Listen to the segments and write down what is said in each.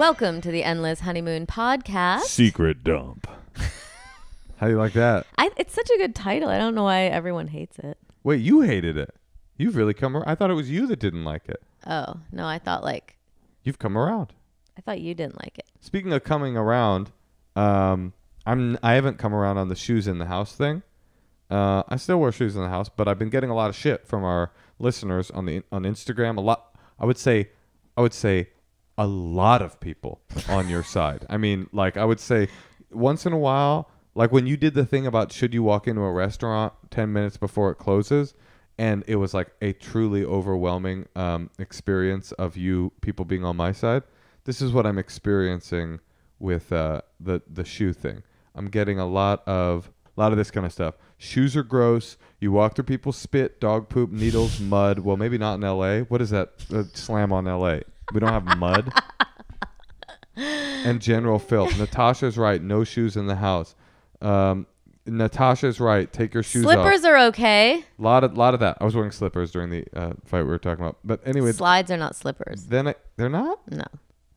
Welcome to the Endless Honeymoon podcast. Secret dump. How do you like that? It's such a good title. I don't know why everyone hates it. Wait, you hated it. You've really come around. I thought it was you that didn't like it. Oh, no, I thought You've come around. I thought you didn't like it. Speaking of coming around, I haven't come around on the shoes in the house thing. I still wear shoes in the house, but I've been getting a lot of shit from our listeners on Instagram. A lot. I would say a lot of people on your side. I mean, like, I would say once in a while, like when you did the thing about should you walk into a restaurant 10 minutes before it closes, and it was like a truly overwhelming experience of people being on my side. This is what I'm experiencing with the shoe thing. I'm getting a lot of this kind of stuff. Shoes are gross. You walk through people's spit, dog poop, needles, mud. Well, maybe not in L.A. What is that? Slam on L.A. We don't have mud. And general filth. Natasha's right. No shoes in the house. Natasha's right. Take your shoes off. Slippers are okay. A lot of that. I was wearing slippers during the fight we were talking about. But anyway. Slides are not slippers. They're not? No.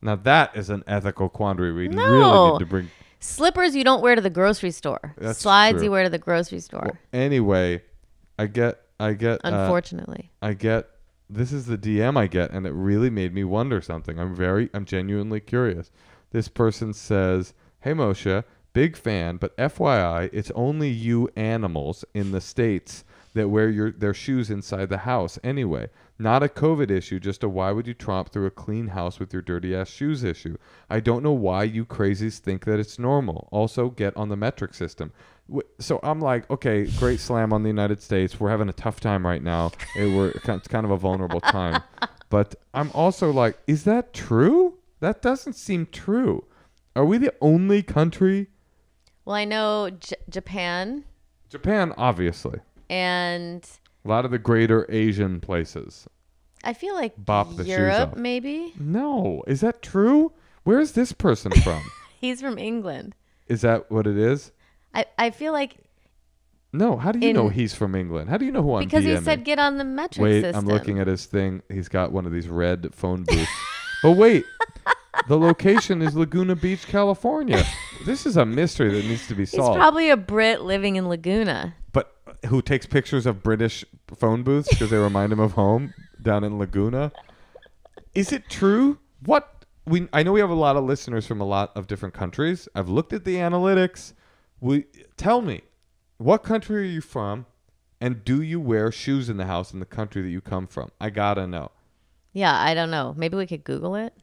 Now that is an ethical quandary we No. really need to bring. Slippers you don't wear to the grocery store. That's Slides true. you wear to the grocery store. Well, anyway, I get. Unfortunately. This is the DM I get, and it really made me wonder something. I'm genuinely curious. This person says, "Hey Moshe, big fan, but FYI, it's only you animals in the States that wear their shoes inside the house anyway. Not a COVID issue, just a why would you tromp through a clean house with your dirty ass shoes issue. I don't know why you crazies think that it's normal. Also, get on the metric system." So I'm like, okay, great slam on the United States. We're having a tough time right now. It's kind of a vulnerable time. But I'm also like, is that true? That doesn't seem true. Are we the only country? Well, I know Japan. Japan, obviously. And a lot of the greater Asian places. I feel like bop the shoes Europe, off. maybe. No. Is that true? Where is this person from? He's from England. Is that what it is? I feel like... No. How do you know he's from England? How do you know who I'm Because DMing? he said get on the metric system. Wait, I'm looking at his thing. He's got one of these red phone booths. But wait. The location is Laguna Beach, California. This is a mystery that needs to be solved. He's probably a Brit living in Laguna. But who takes pictures of British phone booths because they remind him of home down in Laguna? Is it true? I know we have a lot of listeners from a lot of different countries. I've looked at the analytics. Tell me, what country are you from, and do you wear shoes in the house in the country that you come from? I gotta know. Yeah, I don't know. Maybe we could Google it.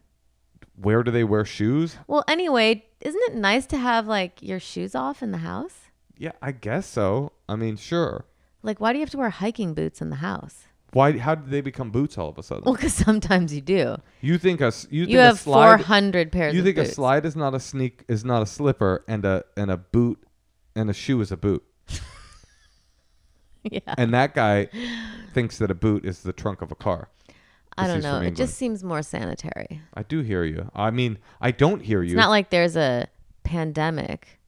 Where do they wear shoes? Well, anyway, isn't it nice to have like your shoes off in the house? Yeah, I guess so. I mean, sure. Like, why do you have to wear hiking boots in the house? Why? How did they become boots all of a sudden? Well, because sometimes you do. You think you have a slide, 400 pairs of boots. You think a slide is not a slipper, and a boot and a shoe is a boot. Yeah. And that guy thinks that a boot is the trunk of a car. I don't know. It just seems more sanitary. I do hear you. I mean, I don't hear you. It's not like there's a pandemic.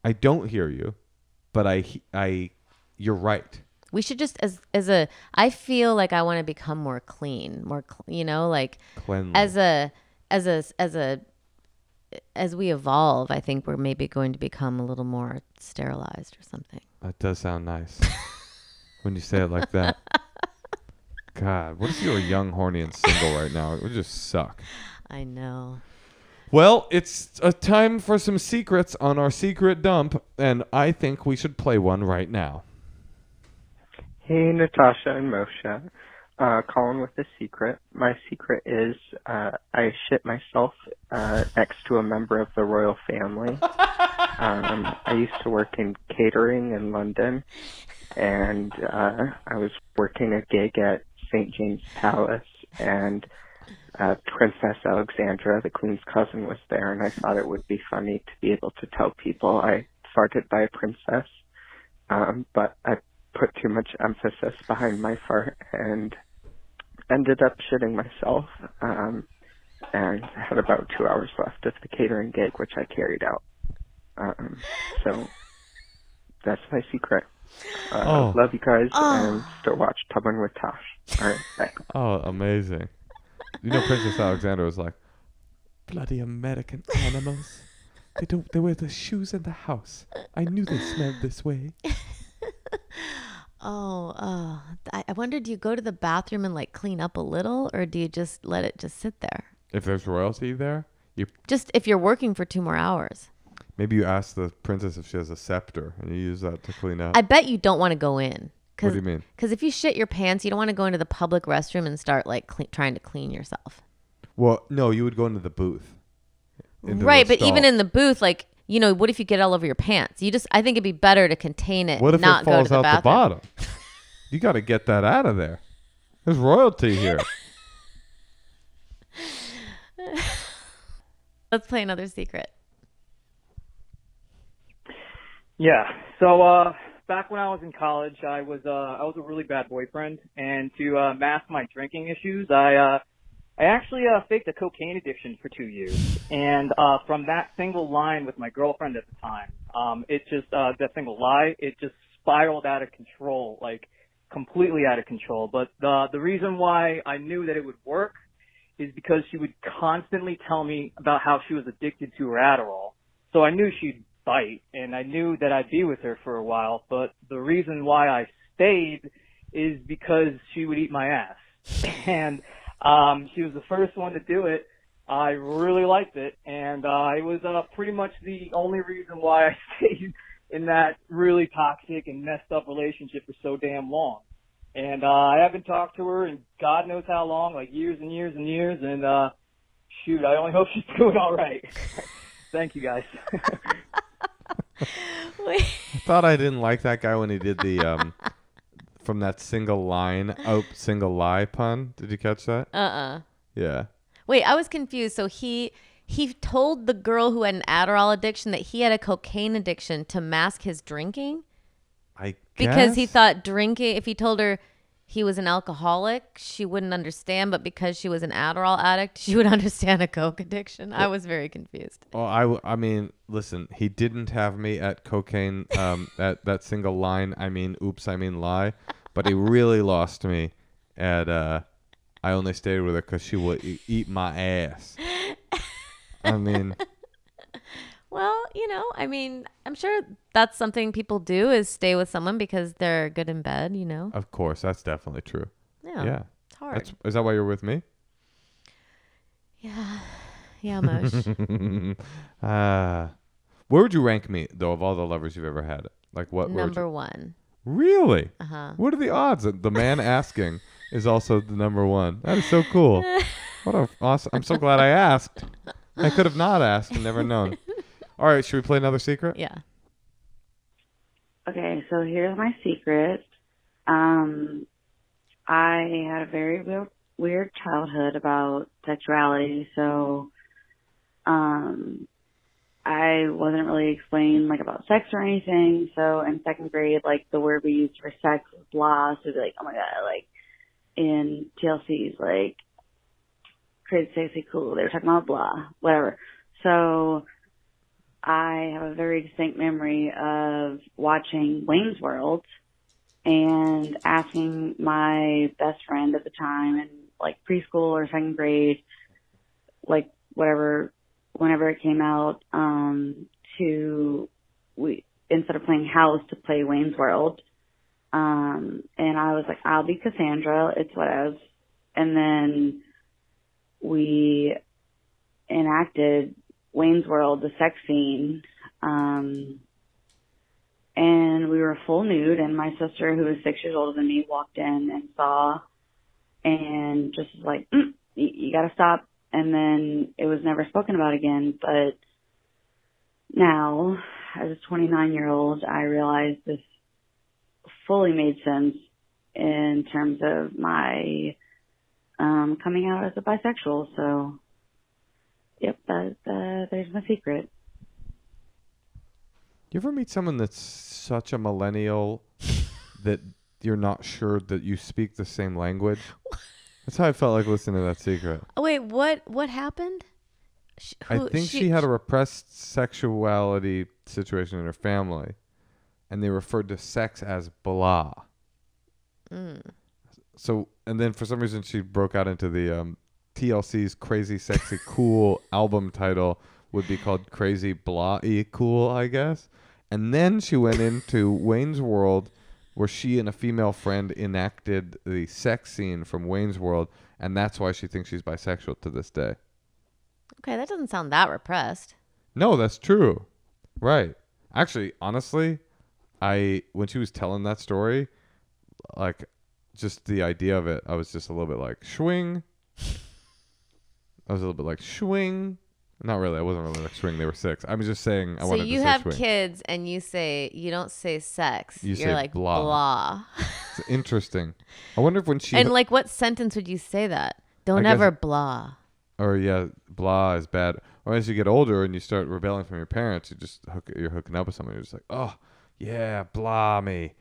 I don't hear you, but you're right. We should just I feel like I want to become more clean, like cleanly. As we evolve, I think we're maybe going to become a little more sterilized or something. That does sound nice when you say it like that. God, what if you were young, horny, and single right now? It would just suck. I know. Well, it's a time for some secrets on our secret dump, and I think we should play one right now. Hey, Natasha and Moshe. Calling with a secret. My secret is I shit myself next to a member of the royal family. I used to work in catering in London, and I was working a gig at St. James Palace, and Princess Alexandra, the Queen's cousin, was there, and I thought it would be funny to be able to tell people I farted by a princess, but I put too much emphasis behind my fart and ended up shitting myself, and had about 2 hours left of the catering gig, which I carried out. So that's my secret. Love you guys, and still watch Tubbing with Tosh. All right, bye. Oh, amazing. You know, Princess Alexandra was like, Bloody American animals. They wear the shoes in the house. I knew they smelled this way. I wonder, do you go to the bathroom and like clean up a little, or do you just let it just sit there? If there's royalty there, Just if you're working for 2 more hours. maybe you ask the princess if she has a scepter and you use that to clean up. I bet you don't want to go in. What do you mean? Because if you shit your pants, you don't want to go into the public restroom and start like trying to clean yourself. Well, no, you would go into the booth. Right, but even in the booth, like, you know, what if you get all over your pants? I think it'd be better to contain it. What if not it falls go to the out the bathroom. bottom? You got to get that out of there. There's royalty here. Let's play another secret. Yeah. So back when I was in college, I was a really bad boyfriend, and to mask my drinking issues, I actually faked a cocaine addiction for 2 years. And from that single line with my girlfriend at the time, it just that single lie, it just spiraled out of control, like completely out of control. But the reason why I knew that it would work is because she would constantly tell me about how she was addicted to her Adderall. So I knew she'd bite, and I knew that I'd be with her for a while. But the reason why I stayed is because she would eat my ass. And she was the first one to do it. I really liked it, and it was pretty much the only reason why I stayed in that really toxic and messed up relationship for so damn long. And I haven't talked to her in God knows how long, like years and years and years, and shoot, I only hope she's doing all right. Thank you, guys. Wait. I thought I didn't like that guy when he did the from that single lie pun. Did you catch that? Yeah. Wait, I was confused. So he told the girl who had an Adderall addiction that he had a cocaine addiction to mask his drinking? I guess. Because he thought drinking, if he told her he was an alcoholic, she wouldn't understand. But because she was an Adderall addict, she would understand a coke addiction. I was very confused. Well, I mean, listen, he didn't have me at cocaine, at that single line. I mean, oops, I mean lie. But he really lost me at, I only stayed with her because she would eat my ass. I mean. Well, you know, I mean, I'm sure that's something people do is stay with someone because they're good in bed, you know? Of course, that's definitely true. Yeah. It's hard. Is that why you're with me? Yeah. Yeah, Mosh. Where would you rank me, though, of all the lovers you've ever had? Like what? Number 1. Really? Uh-huh. What are the odds that the man asking is also the number 1? That is so cool. What a awesome! I'm so glad I asked. I could have not asked and never known. All right, should we play another secret? Yeah. Okay, so here's my secret. I had a very weird childhood about sexuality, so I wasn't really explained like about sex or anything. So in second grade, like the word we used for sex was blah. So it'd be like, oh my god, like in TLC's like crazy, sexy, cool. They were talking about blah, whatever. So I have a very distinct memory of watching Wayne's World and asking my best friend at the time in like preschool or second grade, like whatever, whenever it came out, instead of playing house to play Wayne's World. And I was like, I'll be Cassandra. It's whatever. And then we enacted Wayne's World, the sex scene, and we were full nude, and my sister, who was 6 years older than me, walked in and saw, and just was like, you gotta stop, and then it was never spoken about again. But now, as a 29-year-old, I realize this fully made sense in terms of my coming out as a bisexual, so yep, there's my secret. You ever meet someone that's such a millennial that you're not sure that you speak the same language? That's how I felt like listening to that secret. Oh, wait, what happened? I think she had a repressed sexuality situation in her family, and they referred to sex as blah. So, and then for some reason she broke out into the TLC's Crazy Sexy Cool album title would be called Crazy Blah-y Cool, I guess. And then she went into Wayne's World, where she and a female friend enacted the sex scene from Wayne's World, and that's why she thinks she's bisexual to this day. Okay, that doesn't sound that repressed. No, that's true. Right. Actually, honestly, when she was telling that story, like, just the idea of it, I was just a little bit like, swing. I was a little bit like, swing. Not really. I wasn't really like swing. They were 6. I was just saying I wanted to say swing. So you have kids and you don't say sex. You're say like blah. It's interesting. I wonder if when she... And like what sentence would you say that? Don't ever blah. Or yeah, blah is bad. Or as you get older and you start rebelling from your parents, you're hooking up with someone. You're just like, oh, yeah, blah me.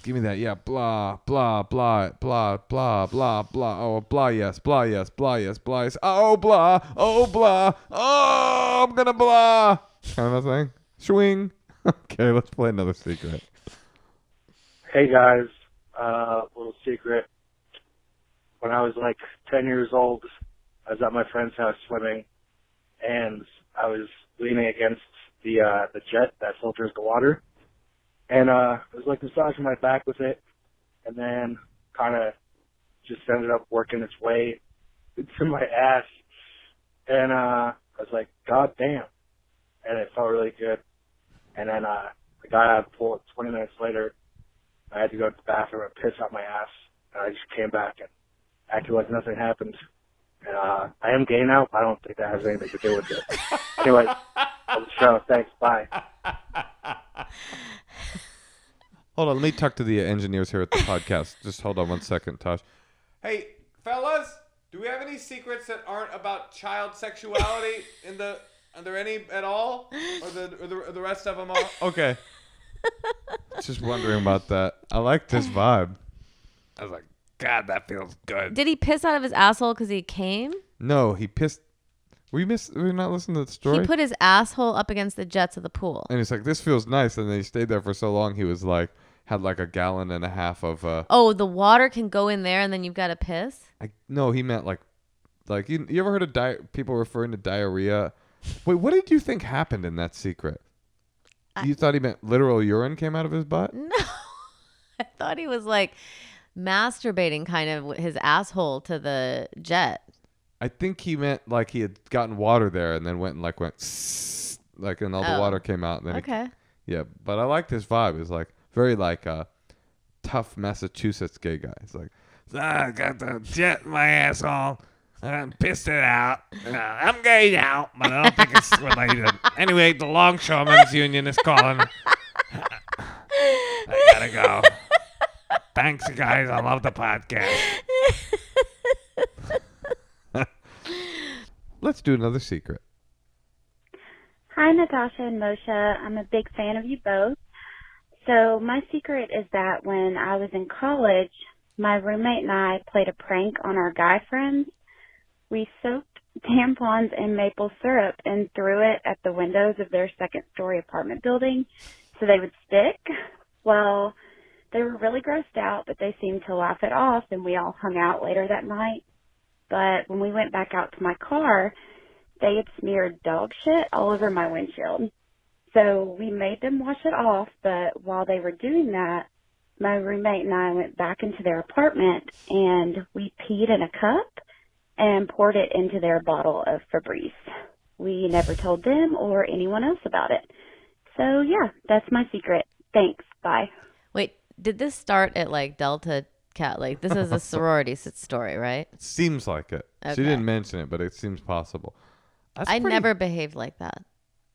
Give me that. Yeah, blah, blah, blah, blah, blah, blah, blah. Oh, blah, yes, blah, yes, blah, yes, blah, yes. Oh, blah, oh, blah. Oh, I'm going to blah. Kind of a thing. Swing. Okay, let's play another secret. Hey, guys. Little secret. When I was like 10 years old, I was at my friend's house swimming, and I was leaning against the jet that filters the water. And it was like massaging my back with it, and then kind of just ended up working its way into my ass. And I was like, God damn. And it felt really good. And then I got out of the pool 20 minutes later. I had to go to the bathroom and piss out my ass. And I just came back and acted like nothing happened. And I am gay now. I don't think that has anything to do with it. Anyway, on the show. Thanks. Bye. Hold on, let me talk to the engineers here at the podcast. Just hold on one second, Tosh. Hey, fellas, do we have any secrets that aren't about child sexuality are there any at all? Or the rest of them are? Okay. Just wondering about that. I like this vibe. I was like, God, that feels good. Did he piss out of his asshole because he came? No, he pissed. Were you not listening to the story? He put his asshole up against the jets of the pool. And he's like, this feels nice. And then he stayed there for so long, he was like, had like a gallon and a half of... Oh, the water can go in there and then you've got to piss? No, he meant like you ever heard of people referring to diarrhea? Wait, what did you think happened in that secret? You thought he meant literal urine came out of his butt? No. I thought he was like masturbating kind of his asshole to the jet. I think he meant like he had gotten water there and then went and like and all the water came out. And then okay. Yeah, but I like this vibe. It's like very like a tough Massachusetts gay guy. It's like, I got the jet in my asshole. I pissed it out. I'm gay now, but I don't think it's related. Anyway, the Longshoremen's Union is calling. I gotta go. Thanks, guys. I love the podcast. Let's do another secret. Hi, Natasha and Moshe. I'm a big fan of you both. So my secret is that when I was in college, my roommate and I played a prank on our guy friends. We soaked tampons in maple syrup and threw it at the windows of their second-story apartment building so they would stick. Well, they were really grossed out, but they seemed to laugh it off, and we all hung out later that night. But when we went back out to my car, they had smeared dog shit all over my windshield. So we made them wash it off, but while they were doing that, my roommate and I went back into their apartment, and we peed in a cup and poured it into their bottle of Febreze. We never told them or anyone else about it. So, yeah, that's my secret. Thanks. Bye. Wait, did this start at, like, Delta Cat? Like, this is a sorority story, right? It seems like it. Okay. She didn't mention it, but it seems possible. I never behaved like that.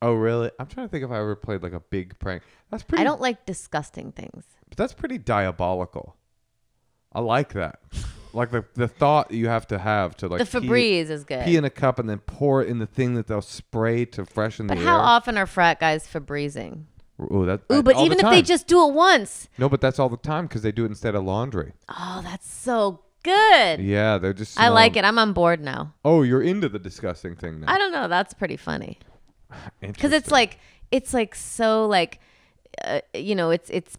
Oh, really? I'm trying to think if I ever played, like, a big prank. That's pretty... I don't like disgusting things. But that's pretty diabolical. I like that. Like the thought you have to like the Febreze is good. Pee in a cup and then pour it in the thing that they'll spray to freshen the air. But how often are frat guys Febrezing? But even if they just do it once. No, but that's all the time because they do it instead of laundry. Oh, that's so good. Yeah, they're just. I like it. I'm on board now. Oh, you're into the disgusting thing now. I don't know. That's pretty funny. Because it's like so like, it's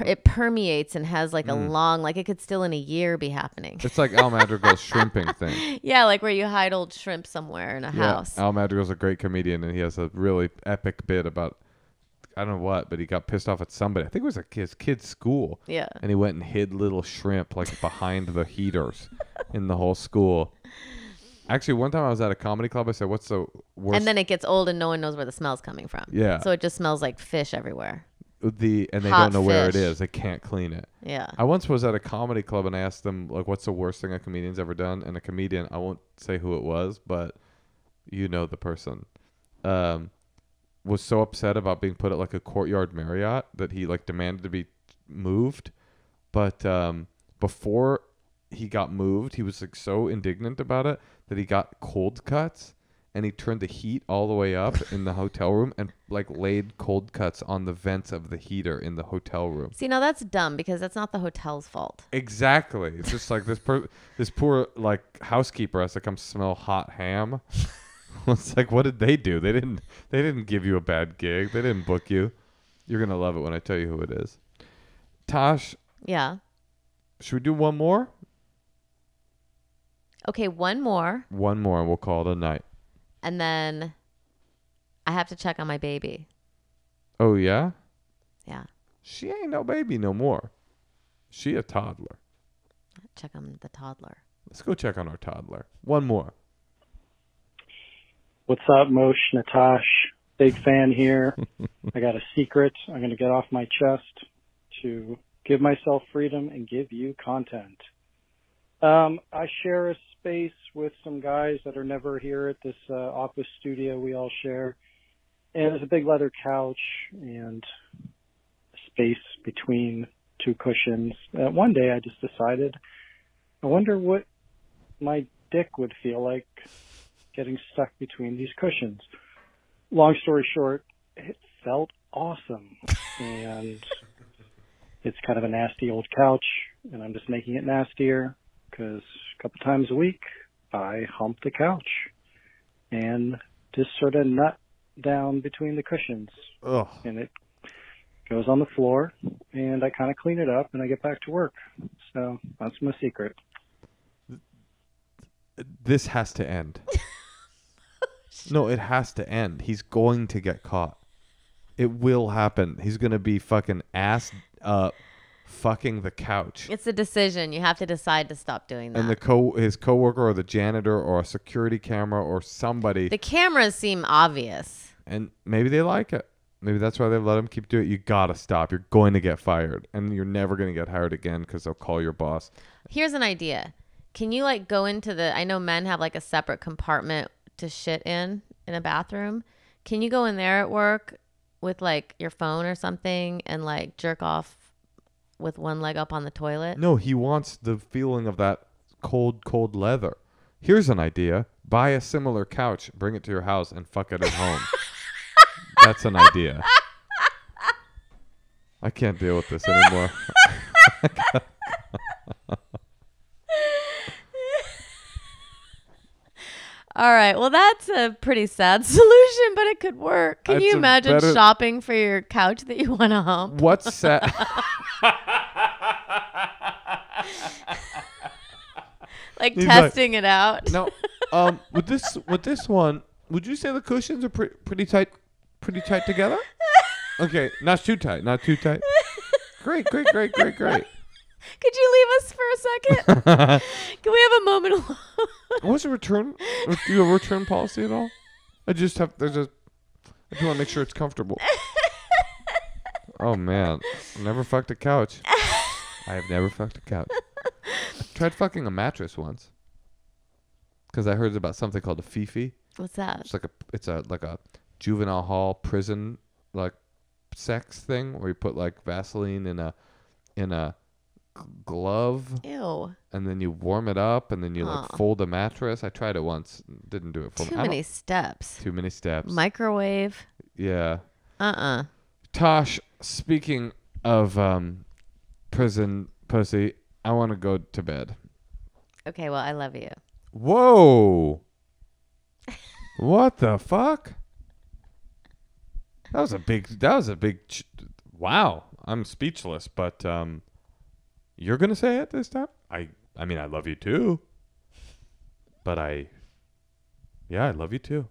it permeates and has like a long, like it could still in a year be happening. It's like Al Madrigal's shrimping thing. Yeah, like where you hide old shrimp somewhere in a house. Al Madrigal's a great comedian, and he has a really epic bit about, I don't know what, but he got pissed off at somebody. I think it was his kid's school. Yeah. And he went and hid little shrimp like behind the heaters in the whole school. Actually, one time I was at a comedy club. I said, "What's the worst?" And then it gets old and no one knows where the smell's coming from. Yeah. So it just smells like fish everywhere. And they Hot don't know where it fish. is. They can't clean it. Yeah. I once was at a comedy club and I asked them, like, what's the worst thing a comedian's ever done? And a comedian, I won't say who it was, but you know the person, was so upset about being put at like a Courtyard Marriott that he like demanded to be moved. But before he got moved, he was like so indignant about it that he got cold cuts. And he turned the heat all the way up in the hotel room and like laid cold cuts on the vents of the heater in the hotel room. See, now that's dumb because that's not the hotel's fault. Exactly. It's just like this poor like housekeeper has to come smell hot ham. It's like, what did they do? They didn't give you a bad gig. They didn't book you. You're gonna love it when I tell you who it is. Tosh. Yeah. Should we do one more? Okay, one more. One more, and we'll call it a night. And then I have to check on my baby. Oh, yeah? Yeah. She ain't no baby no more. She a toddler. Check on the toddler. Let's go check on our toddler. One more. What's up, Moshe, Natash? Big fan here. I got a secret I'm going to get off my chest to give myself freedom and give you content. I share a space with some guys that are never here at this office studio we all share. And there's a big leather couch and space between two cushions. One day I just decided, I wonder what my dick would feel like getting stuck between these cushions. Long story short, it felt awesome. And it's kind of a nasty old couch, and I'm just making it nastier because a couple times a week I hump the couch and just sort of nut down between the cushions. Ugh. And it goes on the floor, and I kind of clean it up, and I get back to work. So that's my secret. This has to end. No, it has to end. He's going to get caught. It will happen. He's going to be fucking ass up fucking the couch. It's a decision. You have to decide to stop doing that. And his coworker or the janitor or a security camera or somebody. The cameras seem obvious. And maybe they like it. Maybe that's why they let him keep doing it. You got to stop. You're going to get fired. And you're never going to get hired again because they'll call your boss. Here's an idea. Can you like go into I know men have like a separate compartment to shit in a bathroom. Can you go in there at work with like your phone or something and like jerk off with one leg up on the toilet? No, he wants the feeling of that cold leather. Here's an idea. Buy a similar couch, bring it to your house, and fuck it at home. That's an idea. I can't deal with this anymore. All right. Well, that's a pretty sad solution, but it could work. Can you imagine shopping for your couch that you want to hump? What's sad? Like he's testing it out. No. With this one, would you say the cushions are pretty tight together? Okay, not too tight. Great. Could you leave us for a second? Can we have a moment alone? What's a return? Do you have a return policy at all? I just want to make sure it's comfortable. Oh man, I never fucked a couch. I have never fucked a couch. I tried fucking a mattress once because I heard about something called a fifi. What's that? It's like a juvenile hall prison like sex thing where you put like Vaseline in a glove. Ew. And then you warm it up and then you like fold a mattress. I tried it once. Didn't do it for me. Too many steps. Too many steps. Microwave. Yeah. Tosh, speaking of prison pussy, I want to go to bed. Okay, well, I love you. Whoa. What the fuck? That was a big wow. I'm speechless. But you're gonna say it this time? I mean, I love you too. But I love you too.